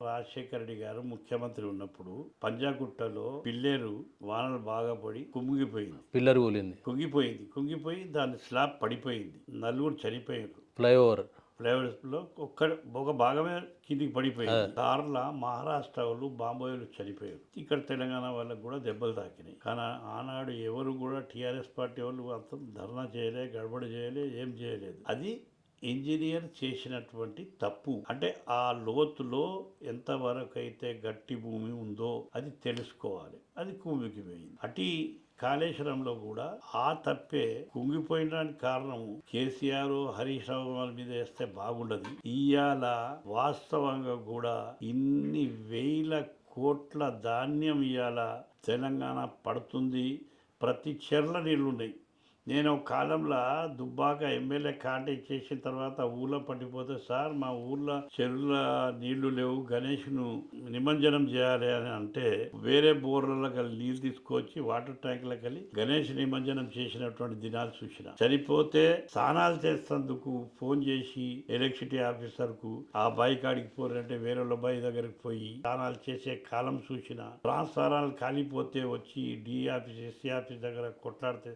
రాజశేఖర రెడ్డి గారు ముఖ్యమంత్రి ఉన్నప్పుడు పంజాగుట్టలో పిల్లేరు వానలు బాగా పడి కుంగిపోయింది. పిల్లర్ కూలింది. కుంగిపోయి దాని స్లాబ్ పడిపోయింది. నలుగురు చనిపోయారు. ఫ్లైఓవర్ ఫ్లైఓవర్స్ లో ఒక భాగమే కిందికి పడిపోయింది. కార్ల మహారాష్ట్ర వాళ్ళు బాంబోయిలు చనిపోయారు. ఇక్కడ తెలంగాణ వాళ్ళకు కూడా దెబ్బలు తాకినాయి. కానీ ఆనాడు ఎవరు కూడా టీఆర్ఎస్ పార్టీ వాళ్ళు అంత ధర్నా చేయలే, గడబడి చేయలే, ఏం చేయలేదు. అది ఇంజనీర్ చేసినటువంటి తప్పు. అంటే ఆ లోతులో ఎంతవరకు అయితే గట్టి భూమి ఉందో అది తెలుసుకోవాలి. అది కుంగిపోయింది. అటు కాళేశ్వరంలో కూడా ఆ తప్పే కుంగిపోయడానికి కారణం కేసీఆర్ హరీష్ రావు వాళ్ళ మీద వేస్తే బాగుండదు. ఇవాళ వాస్తవంగా కూడా ఇన్ని వేల కోట్ల ధాన్యం ఇవాళ తెలంగాణ పడుతుంది. ప్రతి చెర్ల నీళ్లున్నాయి. నేను ఒక కాలంలో దుబ్బాక ఎమ్మెల్యే కాంటాక్ట్ చేసిన తర్వాత ఊళ్ళో పట్టిపోతే, సార్ మా ఊర్లో చెరువుల నీళ్లు లేవు, గణేష్ను నిమజ్జనం చేయాలి అని అంటే వేరే బోర్లలో కలిసి నీళ్ళు తీసుకొచ్చి వాటర్ ట్యాంకులకు వెళ్ళి గణేష్ నిమజ్జనం చేసినటువంటి దినాలు చూసిన. చనిపోతే స్నానాలు చేసేందుకు ఫోన్ చేసి ఎలక్ట్రిసిటీ ఆఫీసర్ కు ఆ బాయి కాడికి పోరంటే వేరే బాయి దగ్గరికి పోయి స్నానాలు చేసే కాలం చూసిన. ట్రాన్స్ఫారాలు కాలిపోతే వచ్చి డి ఆఫీస్, ఎస్సీ ఆఫీస్ దగ్గర కొట్లాడితే